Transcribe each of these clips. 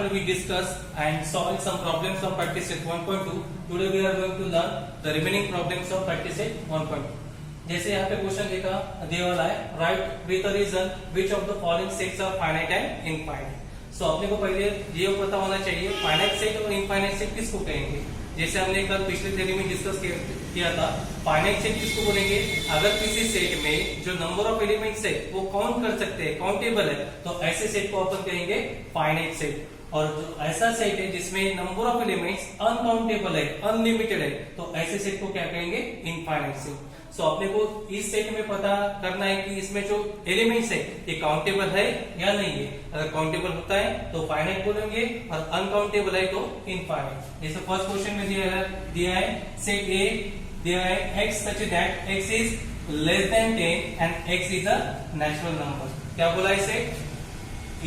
part we discussed and solved some problems of practice set 1.2. Today we are going to learn the remaining problems of practice set 1.2. जैसे यहाँ पे question दिया वाला है, write with a reason which of the following sets are finite and infinite. So अपने को पहले ये पता होना चाहिए फाइनाइट सेट और इनफाइनाइट सेट किसको कहेंगे। जैसे हमने कल पिछले थ्योरी में डिस्कस किया था, फाइनाइट सेट किसको बोलेंगे, अगर किसी सेट में जो नंबर ऑफ एलिमेंट्स है वो काउंट कर सकते हैं, काउंटेबल है, तो ऐसे सेट को अपन कहेंगे फाइनाइट सेट। और जो ऐसा सेट है जिसमें नंबर ऑफ एलिमेंट्स अनकाउंटेबल है, अनलिमिटेड है, तो ऐसे सेट को क्या कहेंगे, इनफाइनाइट सेट। सो अपने को इस सेट में पता करना है कि इसमें जो एलिमेंट्स है ये काउंटेबल है या नहीं है। अगर काउंटेबल होता है तो फाइनाइट बोलेंगे और अनकाउंटेबल है तो इनफाइनाइट। जैसे फर्स्ट क्वेश्चन में दिया है सेट ए दिया है x such that x is less than 10 and x is a natural number। क्या बोला इसे,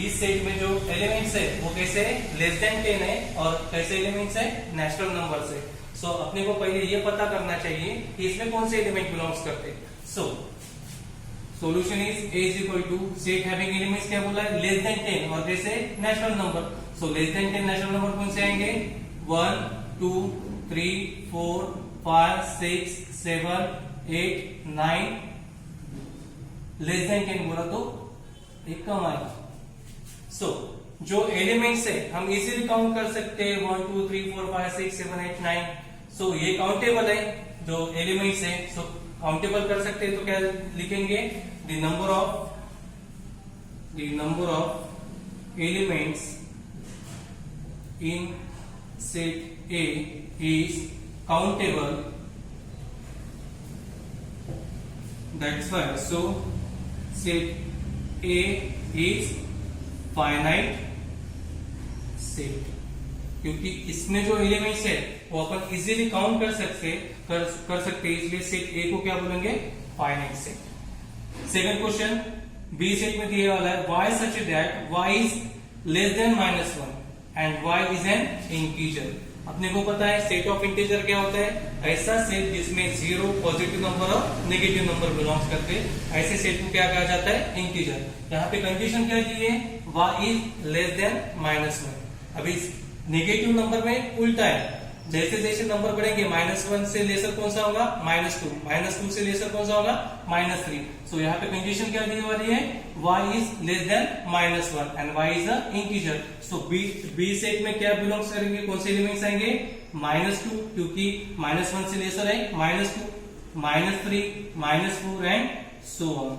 इस सेट में जो एलिमेंट्स है वो कैसे है, लेस देन 10 है, और कैसे एलिमेंट्स है, नेचुरल नंबर से। सो अपने को पहले ये पता करना चाहिए कि इसमें कौन से एलिमेंट बिलोंग्स करते हैं। So solution is a is equal to set having elements, क्या बोला है, लेस देन 10 और जैसे natural number. So less than 10 natural number कौन से आएंगे, 1 2 3 4 5 6 7 8 9। लेस देन 10 बोला तो एक कम आएगा। सो जो एलिमेंट्स है हम इजीली काउंट कर सकते हैं, 1 2 3 4 5 6 7 8 9। सो ये काउंटेबल है जो एलिमेंट्स है। सो काउंटेबल कर सकते हैं तो क्या लिखेंगे, the number of elements in set A is countable, that's why so set A is finite set, क्योंकि इसमें जो एलिमेंट्स है वो अपन इजीली काउंट कर सकते हैं, इसलिए सेट ए को क्या बोलेंगे, finite set. Second question B set में दिया वाला है y such that y is less than -1 and y is an integer। अपने को पता है सेट ऑफ इंटीजर क्या होता है, ऐसा सेट जिसमें 0 पॉजिटिव नंबर और नेगेटिव नंबर बिलोंग्स करते हैं, ऐसे सेट को क्या कहा जाता है, इंटीजर। यहाँ पे कंडीशन क्या दी है, y is less than -1। अभी नेगेटिव नंबर में उल्टा है, जैसे जैसे नंबर बढ़ेंगे -1 से लेसर कौन सा होगा, -2 से लेसर कौन सा होगा, -3। सो यहाँ पे कंडीशन क्या दी वाली है, y is less than -1 and y is a integer। So B set में क्या बिलोंग्स करेंगे, कौन से एलिमेंट्स आएंगे, -2 क्योंकि -1 से लेसर है, -2 -3 -4 एंड सो ऑन।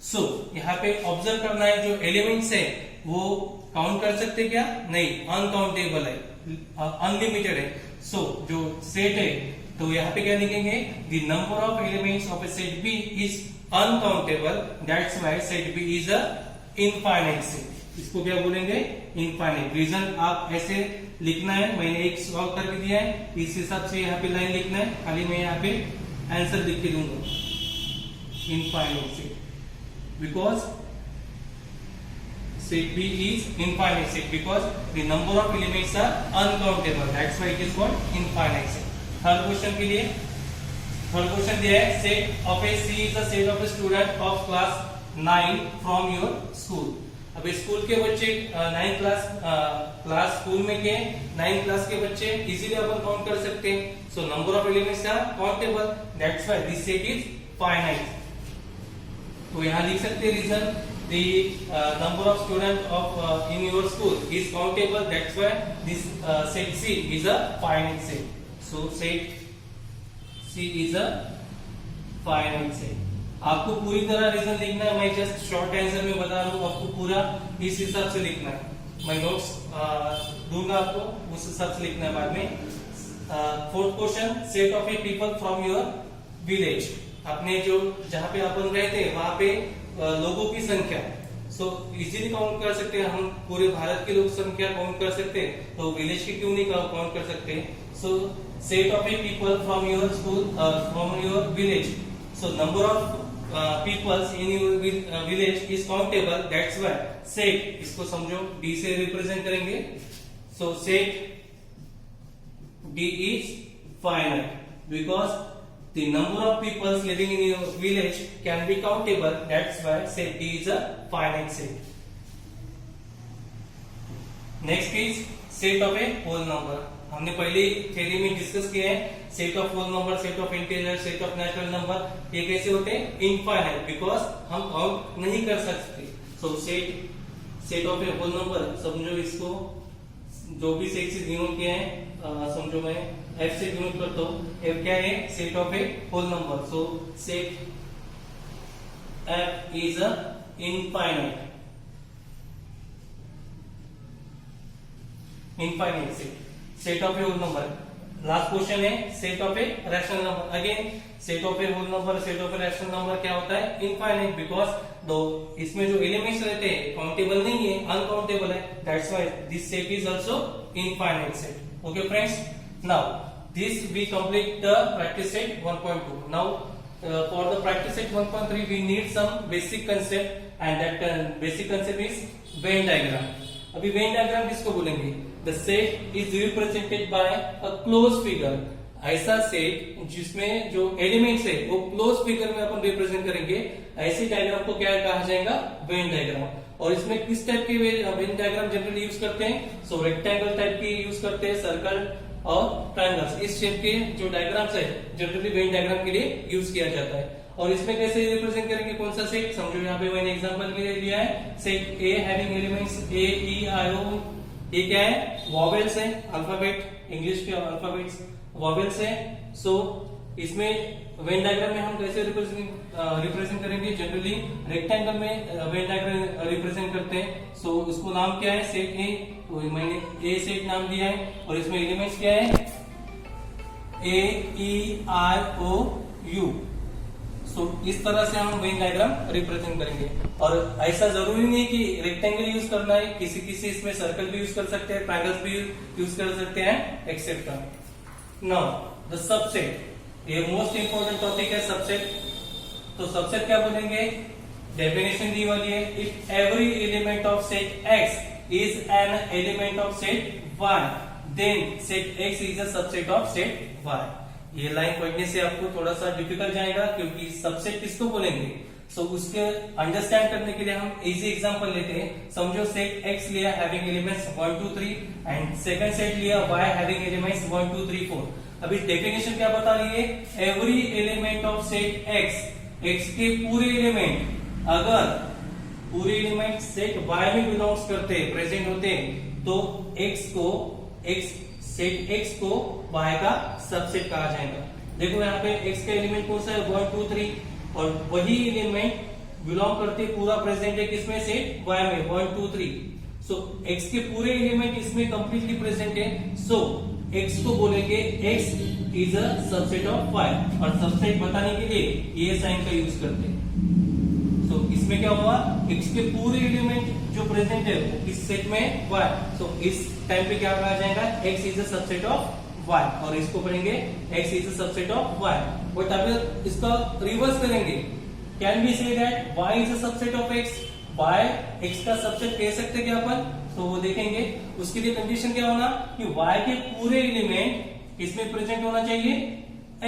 सो यहाँ पे ऑब्जर्व करना है जो एलिमेंट्स है वो काउंट कर सकते क्या, नहीं, अनकाउंटेबल है, अनलिमिटेड है। सो जो सेट है तो यहाँ पे क्या लिखेंगे, the number of elements of A set B is uncountable, that's why set B is a infinite set. इसको क्या बोलेंगे, इनफाइनाइट। रीजन आप ऐसे लिखना है, मैंने एक सॉल्व करके दिया है, इस हिसाब से यहाँ पे लाइन लिखना है, खाली मैं यहाँ पे आंसर लिख के दूंगा, infinite set, because set B is infinite set because the number of elements are uncountable, that's why it is called infinite set। Third question के लिए, थर्ड क्वेश्चन दिया है set of a C is a set of a student of class 9 from your school। अब school के बच्चे 9 class school में के 9 class के बच्चे इजीली अपन काउंट कर सकते हैं। So number of elements are countable, that's why this set is finite. तो यहाँ लिख सकते हैं reason, the number of students of in your school is countable, that's why this set C is a finite set। so set C is a finite set। आपको पूरी तरह reason लिखना है, मैं जस्ट शॉर्ट आंसर में बता रहा हूँ, आपको पूरा इस हिसाब से लिखना है, मैं नोट्स दूंगा आपको, उस हिसाब से लिखना है बाद में। Fourth question set of a people from your village, अपने जो जहाँ पे अपन रहते हैं वहां पे लोगों की संख्या। सो इजीली काउंट कर सकते हैं हम, पूरे भारत की लोग संख्या काउंट कर सकते हैं, तो विलेज की क्यों नहीं काउंट कर सकते। So set of a people from your school, from your village, so number of peoples in your village is countable, that's why set, इसको समझो डी से रिप्रेजेंट करेंगे। So set D is finite because the number of people living in your village can be countable, that's why set D is a finite set। Next is set of a whole number. हमने पहले theory में discuss किया है set of whole number, set of integer, set of natural number ये कैसे होते हैं, infinite, because हम काउंट नहीं कर सकते। So set of a whole number, समझो इसको जो भी सेट से डिनोट किया है, समझो मैं f से डिनोट करता हूँ। f क्या है, set of a whole number. So set f is a infinite set of a whole number. Last question है set of a rational number. Again set of a whole number, set of a rational number क्या होता है, infinite, because दो इसमें जो elements रहते हैं countable नहीं है, अनकाउंटेबल है, that's why this set is also infinite set. Okay friends, now this we complete the practice set 1.2. now for the practice set 1.3 we need some basic concept and that basic concept is Venn diagram. अभी Venn diagram किसको बोलेंगे, the set is represented by a closed figure, ऐसा set जिसमें जो elements है वो close figure में अपन represent करेंगे, ऐसे डायग्राम को क्या कहा जाएगा, वेन डायग्राम। और इसमें किस टाइप के वेन डायग्राम जनरली यूज करते हैं, सो रेक्टेंगल टाइप की यूज करते हैं, सर्कल और ट्रायंगल्स, इस शेप के जो डायग्राम्स है जनरली वेन डायग्राम के लिए यूज किया जाता है। और इसमें कैसे रिप्रेजेंट करेंगे, कौन सा सेट, समझो यहाँ पे मैंने एग्जांपल के लिए लिया है सेट ए हैविंग एलिमेंट्स ए ई आई ओ, ये क्या है, वॉवेल्स है, अल्फाबेट, इंग्लिश के अल्फाबेट्स वॉवेल्स है। सो इसमें वेन डायग्राम में हम कैसे रिप्रेजेंट करेंगे, जनरली रेक्टेंगल में वेन डायग्राम रिप्रेजेंट करते हैं। सो उसको नाम क्या है, सेट ए, तो मैंने ए सेट नाम दिया है और इसमें एलिमेंट्स क्या है, ए ई आई ओ यू। सो इस तरह से हम वेन डायग्राम रिप्रेजेंट करेंगे। और ऐसा जरूरी नहीं कि रेक्टेंगल यूज करना है, किसी किसी इसमें सर्कल भी यूज कर सकते हैं, ट्रायंगल्स भी यूज कर सकते हैं, एक्सेट्रा। नाउ द सबसेट, ये मोस्ट इंपोर्टेंट टॉपिक है सबसेट। तो सबसेट क्या बोलेंगे, डेफिनेशन दी वाली है, if every element of set x is an element of set y then set x is a subset of set y। ये line पढ़ने से आपको थोड़ा सा डिफिकल्ट जाएगा क्योंकि सबसेट किसको बोलेंगे। सो उसके अंडरस्टैंड करने के लिए हम इजी एग्जांपल लेते हैं। समझो सेट x लिया having elements 1 2 3 and second set लिया y हैविंग एलिमेंट्स 1 2 3 4। अभी डेफिनेशन क्या बता रही है, every element of set x के पूरे एलिमेंट अगर पूरे एलिमेंट सेट y में बिलोंग्स करते हैं, प्रेजेंट होते हैं, तो सेट x को y का सबसेट कहा जाएगा। देखो यहाँ पे x का एलिमेंट कौन सा है, 1 2 3, और वही एलिमेंट बिलोंग करते पूरा प्रेजेंट है किसमें, सेट y में 1 2 3। सो x के पूरे एलिमेंट इसमें कंप्लीटली प्रेजेंट है। सो x को बोलेंगे x is a subset of y, और सबसेट बताने के लिए ये साइन का यूज करते हैं। तो इसमें क्या हुआ, x के पूरे एलिमेंट जो प्रेजेंट है इस सेट में y, तो इस टाइम पे क्या कहा जाएगा, x is a subset of y, और इसको पढ़ेंगे x is a subset of y। But अगर इसका रिवर्स करेंगे, कैन बी से that y is a subset of x, y x का सबसेट कह सकते क्या अपन, तो वो देखेंगे। उसके लिए कंडीशन क्या होना कि y के पूरे एलिमेंट इसमें प्रेजेंट होना चाहिए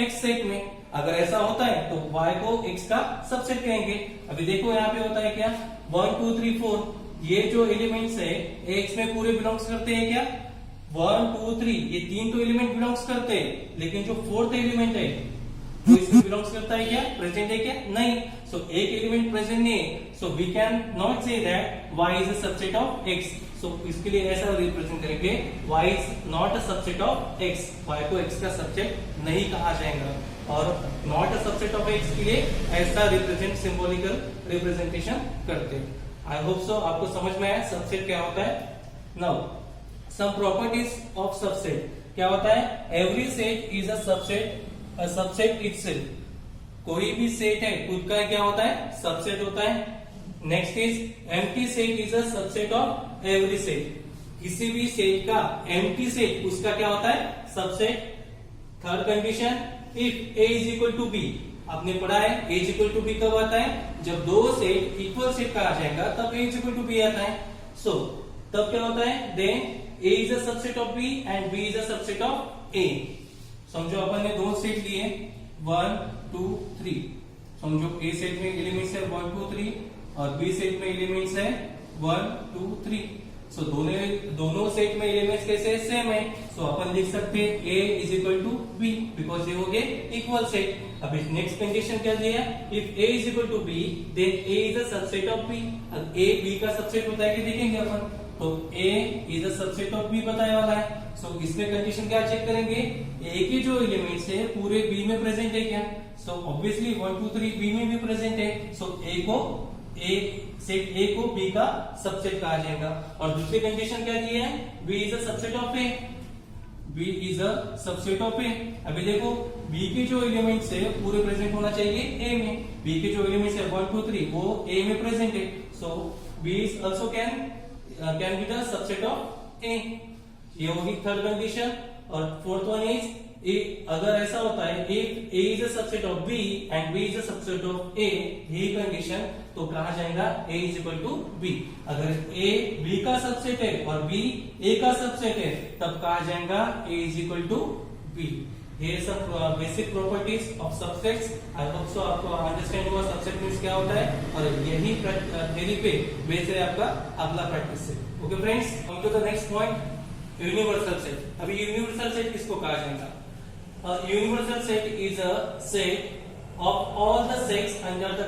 x सेट में। अगर ऐसा होता है तो y को x का सबसेट कहेंगे। अभी देखो यहाँ पे होता है क्या, 1 2 3 4, ये जो एलिमेंट्स है x में पूरे बिलोंग्स करते हैं क्या, 1 2 3, ये तीन तो एलिमेंट बिलोंग्स करते हैं, लेकिन जो फोर्थ एलिमेंट है वो इसमें बिलोंग्स करता है क्या, प्रेजेंट है क्या, नहीं। सो एक एलिमेंट प्रेजेंट नहीं है, so we can not say that y is a subset of x। So इसके लिए ऐसा रिप्रेजेंट करेंगे, y is not a subset of x, y को x का सबसेट नहीं कहा जाएगा। और not a subset of x के लिए ऐसा रिप्रेजेंट सिंबॉलिकल रिप्रेजेंटेशन करते हैं। आई होप सो आपको समझ में आया सबसेट क्या होता है। Now some properties of subset क्या होता है, every set is a subset itself, कोई भी सेट है खुद का क्या होता है, सबसेट होता है। Next is empty set is a subset of every set, किसी भी सेट का एम्प्टी सेट उसका क्या होता है, subset. Third condition, if a is equal to b, आपने पढ़ा है a is equal to b कब आता है, जब दो सेट इक्वल सेट का आ जाएगा तब a is equal to b आता है। सो तब क्या होता है, then a is a subset of b and b is a subset of a। समझो अपन ने दो सेट लिए 1 2 3, समझो a सेट में एलिमेंट्स है 1 2 3 और b सेट में एलिमेंट्स है 1 2 3। सो दोनों सेट में एलिमेंट्स कैसे सेम है, सो अपन लिख सकते हैं A is equal to B because ये हो गए इक्वल सेट। अब नेक्स्ट कंडीशन क्या दिया, if A is equal to B then A is a subset of B। अब A B का सबसेट होता है कि देखेंगे अपन, तो A is a subset of B बताने वाला है। सो इसमें कंडीशन क्या चेक करेंगे, A के जो एलिमेंट्स है पूरे B में प्रेजेंट है क्या, सो ऑब्वियसली 1 2 3 B में भी प्रेजेंट है, सो सेट A को B का सबसेट कहा जाएगा। और दूसरी कंडीशन क्या दी है, B is a subset of A, B is a subset of A। अभी देखो B के जो एलिमेंट्स है पूरे प्रेजेंट होना चाहिए A में, B के जो एलिमेंट्स है 1 2 3 वो A में प्रेजेंट है, सो B is also can be the subset of A। ये होगी थर्ड कंडीशन। और फोर्थ वन इज अगर ऐसा होता है if A is a subset of B and B is a subset of A, यही कंडीशन, तो कहा जाएगा A is equal to B। अगर A B का सबसेट है और B A का सबसेट है तब कहा जाएगा A is equal to B। ये सब basic properties of subsets. I hope so आपको अंडरस्टैंड हुआ सबसेट मींस क्या होता है, और यही थ्योरी पे बेस है आपका अगला प्रैक्टिस से। Okay friends, come to the next point, universal set. अभी यूनिवर्सल सेट किसको कहा जाएगा, a universal set is a set of all the sets under the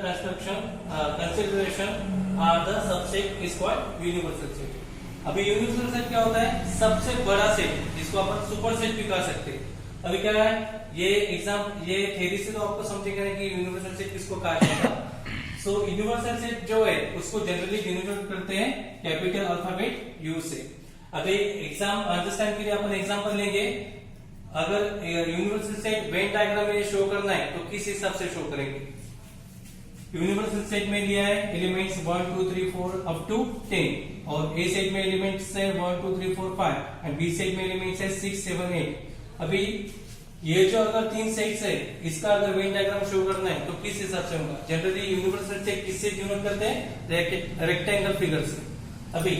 consideration are the subset is called universal set। अभी universal set क्या होता है, सबसे बड़ा सेट जिसको अपन सुपर सेट भी कह सकते हैं। अभी क्या है, ये थ्योरी से तो आपको समझेगा कि यूनिवर्सल सेट किसको कहा जाएगा। सो यूनिवर्सल सेट जो है उसको जनरली डिनोट करते हैं कैपिटल अल्फाबेट U से। अभी एग्जाम अंडरस्टैंड के लिए अपन एग्जांपल लेंगे। अगर यूनिवर्सल सेट वेन डायग्राम में शो करना है तो किस हिसाब से शो करेंगे, यूनिवर्सल सेट में लिया है एलिमेंट्स 1 2 3 4 अप टू 10, और ए सेट में एलिमेंट्स है 1 2 3 4 5 एंड बी सेट में एलिमेंट्स है 6 7 8। अभी ये जो अगर तीन सेट्स है इसका अगर वेन डायग्राम शो करना है तो किस हिसाब से होगा, जनरली यूनिवर्सल सेट किससे डिनोट करते हैं, रेक्टेंगल फिगर से। अभी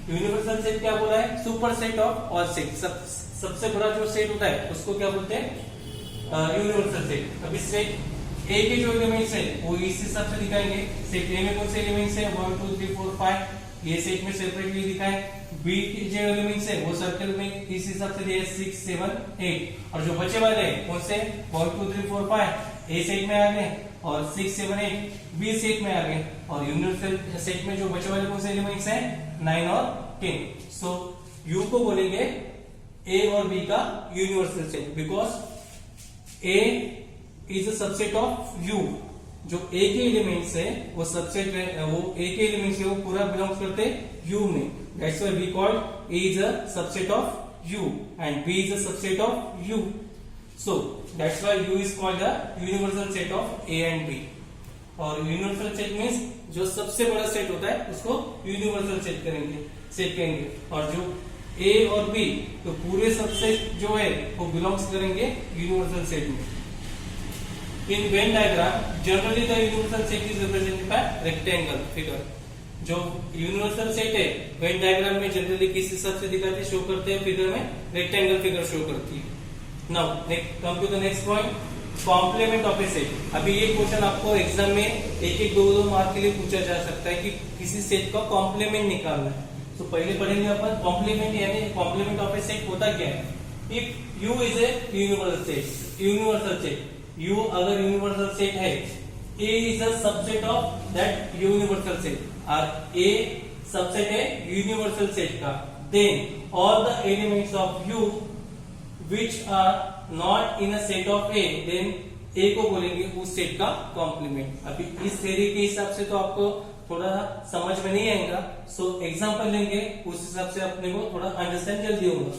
यूनिवर्सल सेट क्या बोला है, super set of all set, सबसे बड़ा जो सेट होता है उसको क्या बोलते हैं, यूनिवर्सल सेट। अभी सेट ए के जो एलिमेंट्स है वो इस हिसाब से दिखाएंगे, सेट ए में कौन से एलिमेंट्स है 1 2 3 4 5, ये सेट में सेपरेटली दिखाए। बी के जो एलिमेंट्स है वो सर्कल में इस हिसाब से दिए 6 7 8, और जो बचे वाले हैं कौन से 1 2 3 4 5 ए सेट में आ गए और 6 7 8 बी सेट में आ गए, और यूनिवर्सल सेट में जो बचे वाले कौन से एलिमेंट्स हैं 9 और 10। सो यू को बोलेंगे A और B का universal set, because A is a subset of U। जो A के एलिमेंट्स है वो सबसेट वो A के एलिमेंट्स है वो पूरा बिलोंग्स करते हैं U में, that's why we called A is a subset of U and B is a subset of U। So that's why U is called the universal set of A and B। और universal set means जो सबसे बड़ा set होता है उसको universal set कहेंगे, और जो A और B तो पूरे सबसेट जो है वो बिलोंग्स करेंगे यूनिवर्सल सेट में। In Venn diagram generally the universal set is represented by rectangle figure. जो यूनिवर्सल सेट है वेन डायग्राम में जनरली किस हिसाब से दिखाते हैं, शो करते हैं फिगर में रेक्टेंगल फिगर शो करती है। Now come to the next point, complement of A set. अभी ये क्वेश्चन आपको एग्जाम में एक एक दो मार्क के लिए पूछा जा सकता है कि किसी सेट का कॉम्प्लीमेंट निकालना है। तो पहले पढ़ेंगे अपन कॉम्प्लीमेंट, यानी कॉम्प्लीमेंट ऑफ ए सेट होता क्या है। If U is a universal set, U अगर यूनिवर्सल सेट है, A is a subset of that universal set, और A सबसेट है यूनिवर्सल सेट का, then all the elements of U which are not in a set of A, then A को बोलेंगे उस set का complement. अभी इस थ्योरी के हिसाब से तो आपको थोड़ा समझ में नहीं आएगा, सो एग्जांपल लेंगे उस हिसाब से अपने को थोड़ा अंडरस्टैंड जल्दी होगा।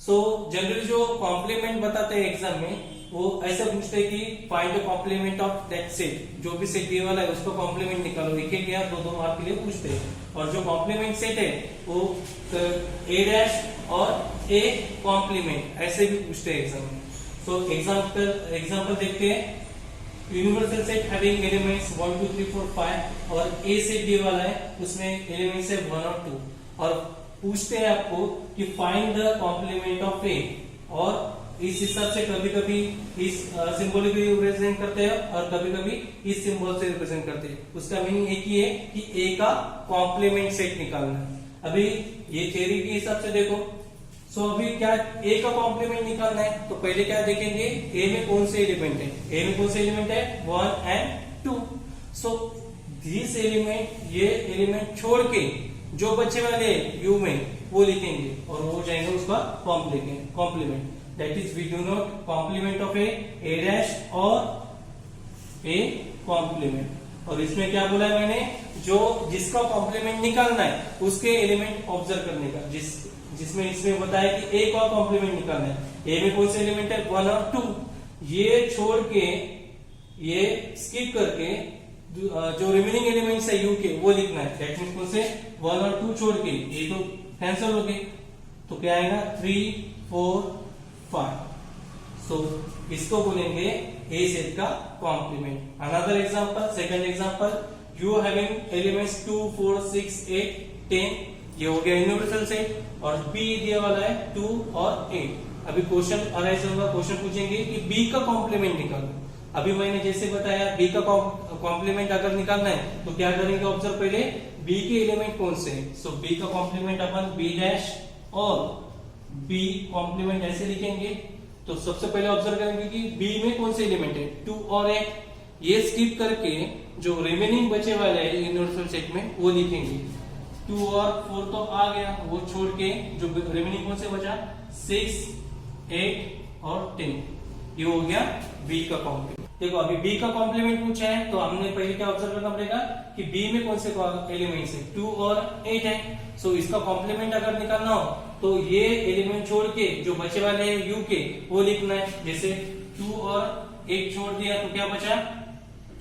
सो जनरली जो कॉम्प्लीमेंट बताते हैं एग्जाम में वो ऐसा पूछते हैं कि find the complement of that set, जो भी सेट दिए वाला है उसका कॉम्प्लीमेंट निकालो, एक एक या दो मार्क के लिए पूछते हैं। और जो कॉम्प्लीमेंट सेट है वो A डैश और A कॉम्प्लीमेंट ऐसे भी पूछते हैं एग्जाम में। सो एग्जांपल देखते हैं। यूनिवर्सल सेट हैविंग एलिमेंट्स 1 2 3 4 5, और A सेट दिए वाला है उसमें एलिमेंट्स है 1 और 2, और पूछते हैं आपको कि find the complement of A, और इस हिसाब से कभी कभी इस सिंबल भी रिप्रेजेंट करते हैं और कभी कभी इस सिंबल से रिप्रेजेंट करते हैं। उसका मीनिंग एक ही है कि A का कॉम्प्लीमेंट सेट निकालना है। अभी ये थ्योरी के हिसाब से देखो, सो अभी क्या ए का कॉम्प्लीमेंट निकालना है, तो पहले क्या देखेंगे ए में कौन से एलिमेंट है, ए में कौन से एलिमेंट है 1 एंड 2। सो दिस एलिमेंट, ये एलिमेंट छोड़ के जो बच्चे वाले यू में वो लिखेंगे और वो जाएंगे उसका complement. That is we do not complement of A dash और ए कॉम्प्लीमेंट। और इसमें क्या बोला है मैंने, जो जिसका कॉम्प्लीमेंट निकालना है उसके एलिमेंट ऑब्जर्व करने का, जिसमें इसमें बताया कि ए का कॉम्प्लीमेंट निकालना है, ए में कौन से एलिमेंट है 1 और 2, ये छोड़ के, ये स्किप करके जो रिमेनिंग एलिमेंट्स है यू के वो लिखना है। दैट मींस कौन से 1 और 2 छोड़ के, ये तो कैंसिल हो गए, तो क्या आएगा 3 4 5। सो इसको बोलेंगे ए सेट का complement. Another example, second example, U having elements 2 4 6 8 10, ये हो गया यूनिवर्सल सेट, और बी दिया वाला है 2 और 8। अभी क्वेश्चन अराइज होगा, क्वेश्चन पूछेंगे कि बी का कॉम्प्लीमेंट निकालो। अभी मैंने जैसे बताया बी का कॉम्प्लीमेंट अगर निकालना है तो क्या करेंगे, ऑब्जर्व पहले बी के एलिमेंट कौन से हैं। सो बी का कॉम्प्लीमेंट अपन बी डैश और बी कॉम्प्लीमेंट ऐसे लिखेंगे। तो सबसे पहले ऑब्जर्व करेंगे कि बी में कौन से एलिमेंट है 2 और 8, ये स्किप करके जो रिमेनिंग बचे वाले हैं यूनिवर्सल सेट में वो लिखेंगे। 2 और 4 तो आ गया, वो छोड़ के जो रिमेनिंग कौन से बचा 6 8 और 10, ये हो गया बी का कॉम्प्लीमेंट। देखो अभी बी का कॉम्प्लीमेंट पूछा है तो हमने पहले क्या ऑब्जर्व करना पड़ेगा कि बी में कौन से एलिमेंट्स है 2 और 8 है। सो इसका कॉम्प्लीमेंट अगर निकालना हो तो ये एलिमेंट छोड़ के जो बचे वाले हैं यू के वो लिखना है। जैसे 2 और 8 छोड़ दिया तो क्या बचा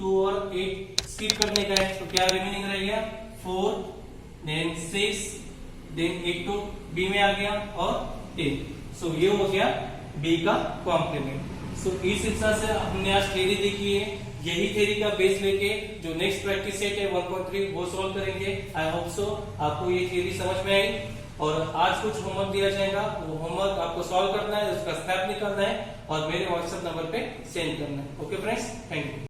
2 और 8 स्किप करने का है, तो क्या रिमेनिंग रह गया 4 देन 6 देन 8 तो बी में आ गया और 10। सो ये हो गया बी का कॉम्प्लीमेंट। सो इस हिसाब से हमने आज थ्योरी देखी है, यही थ्योरी का बेस लेके जो नेक्स्ट प्रैक्टिस सेट है 1.3 वो सॉल्व करेंगे। आई होप सो आपको ये थ्योरी समझ में आई। और आज कुछ होमवर्क दिया जाएगा, वो होमवर्क आपको सॉल्व करना है, उसका स्नैप निकालना है और मेरे व्हाट्सएप नंबर पे सेंड करना है। Okay friends, thank you.